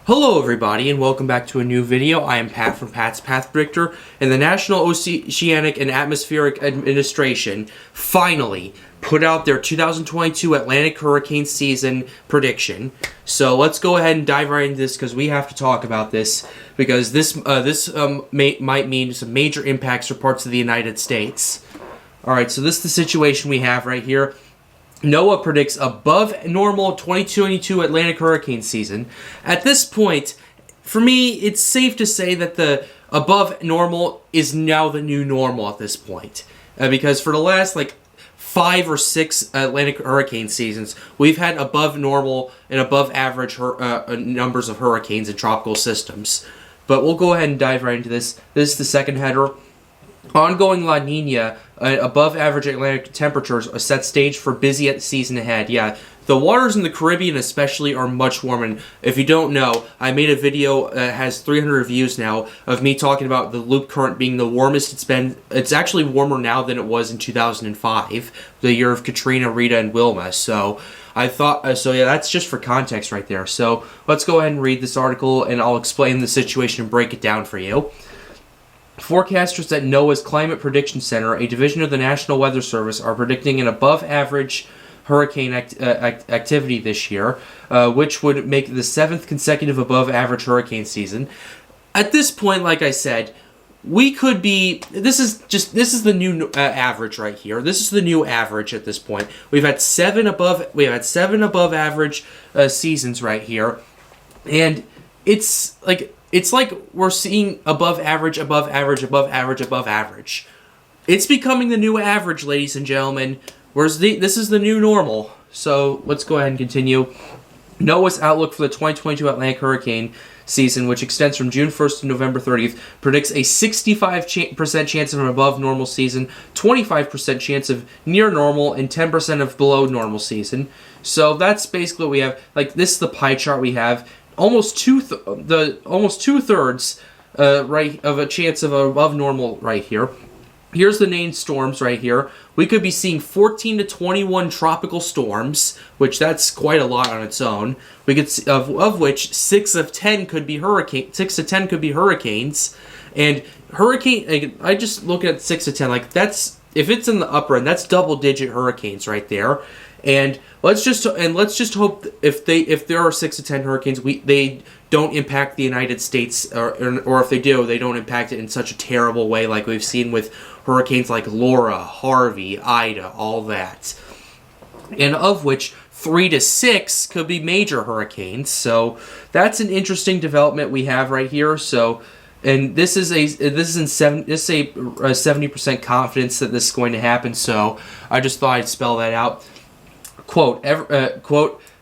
Hello everybody and welcome back to a new video. I am Pat from Pat's Path Predictor, and the National Oceanic and Atmospheric Administration finally put out their 2022 Atlantic hurricane season prediction. So let's go ahead and dive right into this because we have to talk about this because this might mean some major impacts for parts of the United States. Alright, so this is the situation we have right here. NOAA predicts above normal 2022 Atlantic hurricane season. At this point, for me, it's safe to say that the above normal is now the new normal at this point. Because for the last, 5 or 6 Atlantic hurricane seasons, we've had above normal and above average numbers of hurricanes and tropical systems. But we'll go ahead and dive right into this. This is the second header. Ongoing La Nina, above average Atlantic temperatures, set stage for busy season ahead. Yeah, the waters in the Caribbean especially are much warmer. And if you don't know, I made a video that has 300 views now of me talking about the loop current being the warmest it's been. It's actually warmer now than it was in 2005, the year of Katrina, Rita, and Wilma. So I thought, yeah, that's just for context right there. So let's go ahead and read this article, and I'll explain the situation and break it down for you. Forecasters at NOAA's Climate Prediction Center, a division of the National Weather Service, are predicting an above-average hurricane activity this year, which would make the 7th consecutive above-average hurricane season. At this point, like I said, we could be. This is the new average right here. This is the new average at this point. We've had 7 above average seasons right here, and it's like we're seeing above average, above average, above average, above average. It's becoming the new average, ladies and gentlemen. This is the new normal. So let's go ahead and continue. NOAA's outlook for the 2022 Atlantic hurricane season, which extends from June 1st to November 30th, predicts a 65% chance of an above normal season, 25% chance of near normal, and 10% of below normal season. So that's basically what we have. This is the pie chart we have. Almost two-thirds right of a chance of above normal right here. Here's the named storms right here. We could be seeing 14 to 21 tropical storms, which that's quite a lot on its own. We could of which 6 to 10 could be hurricanes, and hurricane. I just look at 6 to 10. That's, if it's in the upper end, that's double-digit hurricanes right there. And let's just hope if there are 6 to 10 hurricanes, they don't impact the United States, or if they do, they don't impact it in such a terrible way like we've seen with hurricanes like Laura, Harvey, Ida, all that. And of which 3 to 6 could be major hurricanes. So that's an interesting development we have right here. So. And this is a 70% confidence that this is going to happen. So I just thought I'd spell that out. Quote,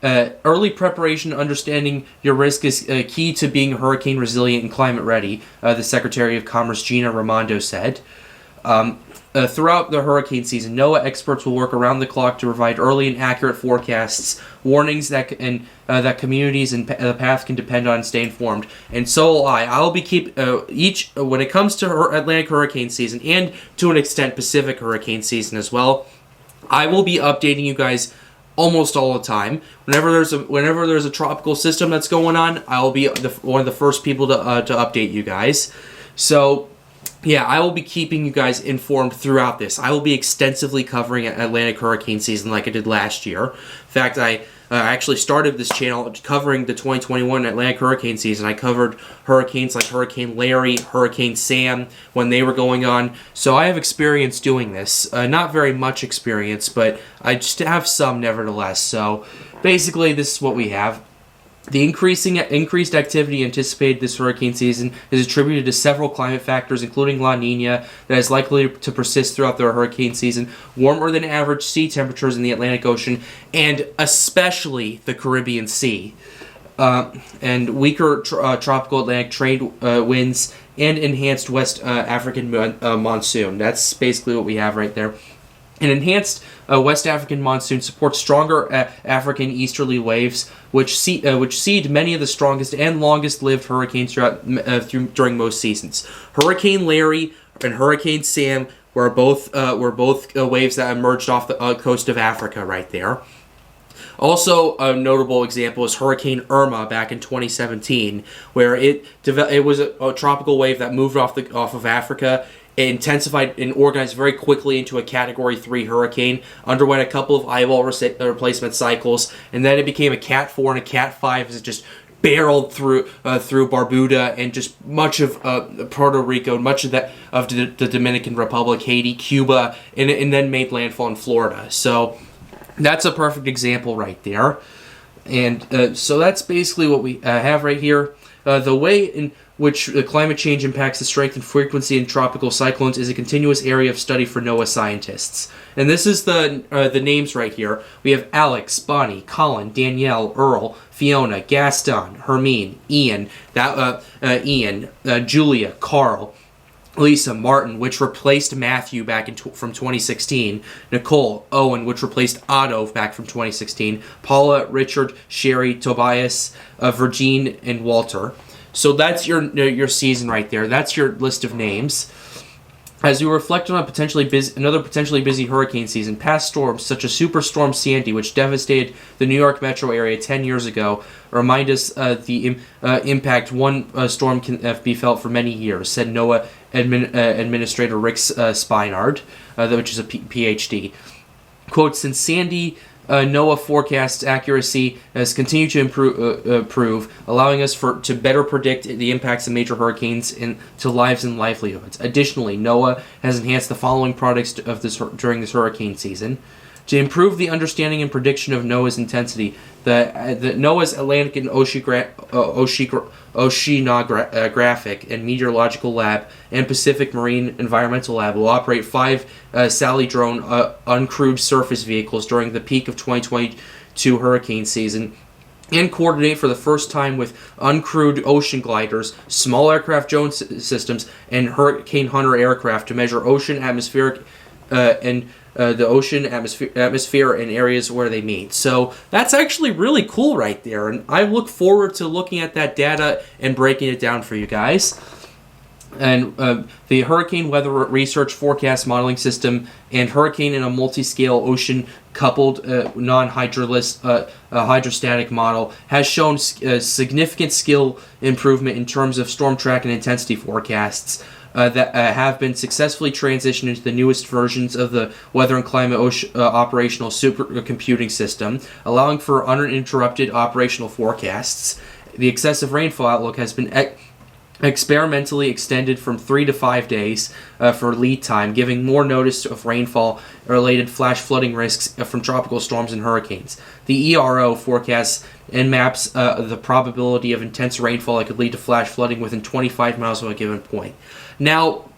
early preparation, understanding your risk is key to being hurricane resilient and climate ready, the Secretary of Commerce Gina Raimondo said. Throughout the hurricane season, NOAA experts will work around the clock to provide early and accurate forecasts, warnings that communities and the path can depend on and stay informed. And so will I. I'll be when it comes to Atlantic hurricane season, and to an extent Pacific hurricane season as well, I will be updating you guys almost all the time. Whenever there's a tropical system that's going on, I'll be one of the first people to update you guys. So yeah, I will be keeping you guys informed throughout this. I will be extensively covering Atlantic hurricane season like I did last year. In fact, I actually started this channel covering the 2021 Atlantic hurricane season. I covered hurricanes like Hurricane Larry, Hurricane Sam when they were going on. So I have experience doing this. Not very much experience, but I just have some nevertheless. So basically, this is what we have. The increased activity anticipated this hurricane season is attributed to several climate factors, including La Nina, that is likely to persist throughout the hurricane season, warmer than average sea temperatures in the Atlantic Ocean, and especially the Caribbean Sea, and weaker tropical Atlantic trade winds, and enhanced West African monsoon. That's basically what we have right there. An enhanced West African monsoon supports stronger African easterly waves, which seed many of the strongest and longest-lived hurricanes during most seasons. Hurricane Larry and Hurricane Sam were both waves that emerged off the coast of Africa right there. Also, a notable example is Hurricane Irma back in 2017, where it was a tropical wave that moved off of Africa. It intensified and organized very quickly into a Category 3 hurricane, underwent a couple of eyeball replacement cycles, and then it became a Cat 4 and a Cat 5 as it just barreled through Barbuda and just much of Puerto Rico, much of the Dominican Republic, Haiti, Cuba, and then made landfall in Florida. So that's a perfect example right there. And so that's basically what we have right here. The way in which climate change impacts the strength and frequency in tropical cyclones is a continuous area of study for NOAA scientists. And this is the names right here. We have Alex, Bonnie, Colin, Danielle, Earl, Fiona, Gaston, Hermine, Ian, Julia, Carl, Lisa, Martin, which replaced Matthew back from 2016, Nicole, Owen, which replaced Otto back from 2016, Paula, Richard, Sherry, Tobias, Virgin, and Walter. So that's your season right there. That's your list of names. As we reflect on another potentially busy hurricane season, past storms such as Superstorm Sandy, which devastated the New York metro area 10 years ago, remind us the impact one storm can be felt for many years, said NOAA Administrator Rick Spinard, which is a PhD. Quote, since Sandy, NOAA forecast accuracy has continued to improve, allowing us to better predict the impacts of major hurricanes to lives and livelihoods. Additionally, NOAA has enhanced the following products during this hurricane season. To improve the understanding and prediction of NOAA's intensity, the NOAA's Atlantic and Oceanographic and Meteorological Lab and Pacific Marine Environmental Lab will operate 5 Sally drone uncrewed surface vehicles during the peak of 2022 hurricane season and coordinate for the first time with uncrewed ocean gliders, small aircraft drone systems, and Hurricane Hunter aircraft to measure ocean atmospheric and the ocean atmosphere and areas where they meet. So that's actually really cool right there, and I look forward to looking at that data and breaking it down for you guys. And the Hurricane Weather Research Forecast Modeling System and Hurricane in a Multi-Scale Ocean Coupled Non-Hydrostatic Model has shown significant skill improvement in terms of storm track and intensity forecasts that have been successfully transitioned into the newest versions of the Weather and Climate Operational Supercomputing System, allowing for uninterrupted operational forecasts. The excessive rainfall outlook has been experimentally extended from 3 to 5 days for lead time, giving more notice of rainfall-related flash flooding risks from tropical storms and hurricanes. The ERO forecasts and maps the probability of intense rainfall that could lead to flash flooding within 25 miles of a given point. Now,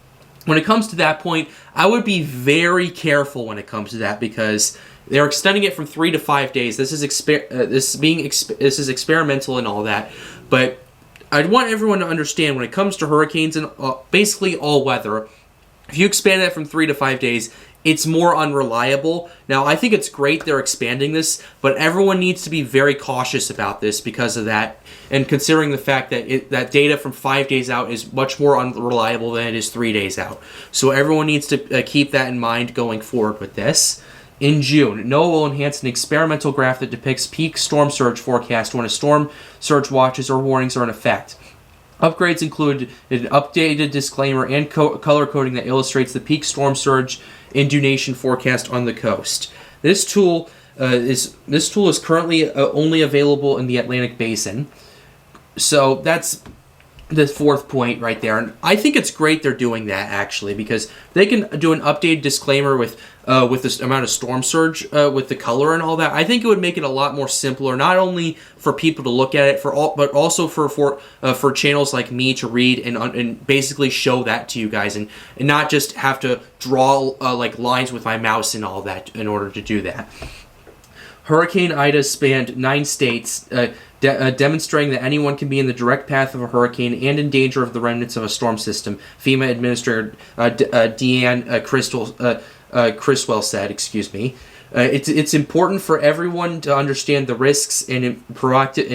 when it comes to that point, I would be very careful when it comes to that because they're extending it from 3 to 5 days. This is experimental and all that, but I'd want everyone to understand when it comes to hurricanes and basically all weather, if you expand that from 3 to 5 days, it's more unreliable. Now, I think it's great they're expanding this, but everyone needs to be very cautious about this because of that, and considering the fact that that data from 5 days out is much more unreliable than it is 3 days out. So everyone needs to keep that in mind going forward with this. In June, NOAA will enhance an experimental graph that depicts peak storm surge forecast when a storm surge watches or warnings are in effect. Upgrades include an updated disclaimer and color coding that illustrates the peak storm surge inundation forecast on the coast. This tool is currently only available in the Atlantic Basin. So that's the fourth point right there, and I think it's great they're doing that actually because they can do an updated disclaimer with this amount of storm surge with the color and all that. I think it would make it a lot more simpler, not only for people to look at it but also for channels like me to read and basically show that to you guys and not just have to draw like lines with my mouse and all that in order to do that. Hurricane Ida spanned 9 states, demonstrating that anyone can be in the direct path of a hurricane and in danger of the remnants of a storm system, FEMA Administrator Deanne Criswell said, It's important for everyone to understand the risks and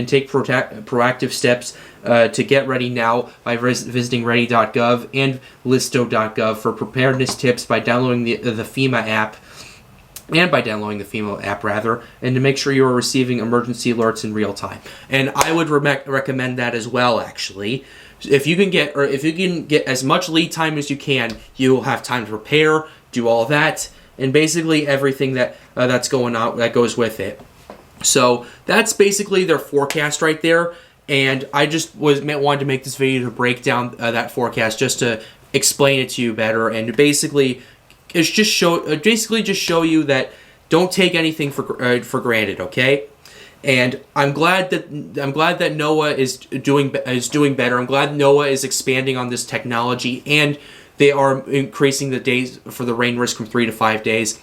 take proactive steps to get ready now by visiting ready.gov and listo.gov for preparedness tips by downloading the FEMA app and by downloading the FEMA app rather, and to make sure you are receiving emergency alerts in real time. And I would recommend that as well, actually. If you can get as much lead time as you can, you will have time to prepare, do all that, and basically everything that's going on that goes with it. So that's basically their forecast right there. And I just wanted to make this video to break down that forecast, just to explain it to you better, and to basically just show you that don't take anything for granted, okay? And I'm glad that NOAA is doing better. I'm glad NOAA is expanding on this technology, and they are increasing the days for the rain risk from 3 to 5 days.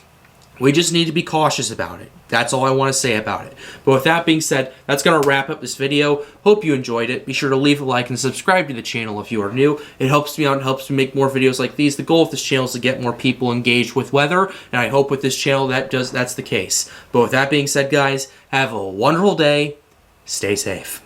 We just need to be cautious about it. That's all I want to say about it. But with that being said, that's going to wrap up this video. Hope you enjoyed it. Be sure to leave a like and subscribe to the channel if you are new. It helps me out and helps me make more videos like these. The goal of this channel is to get more people engaged with weather, and I hope with this channel that's the case. But with that being said, guys, have a wonderful day. Stay safe.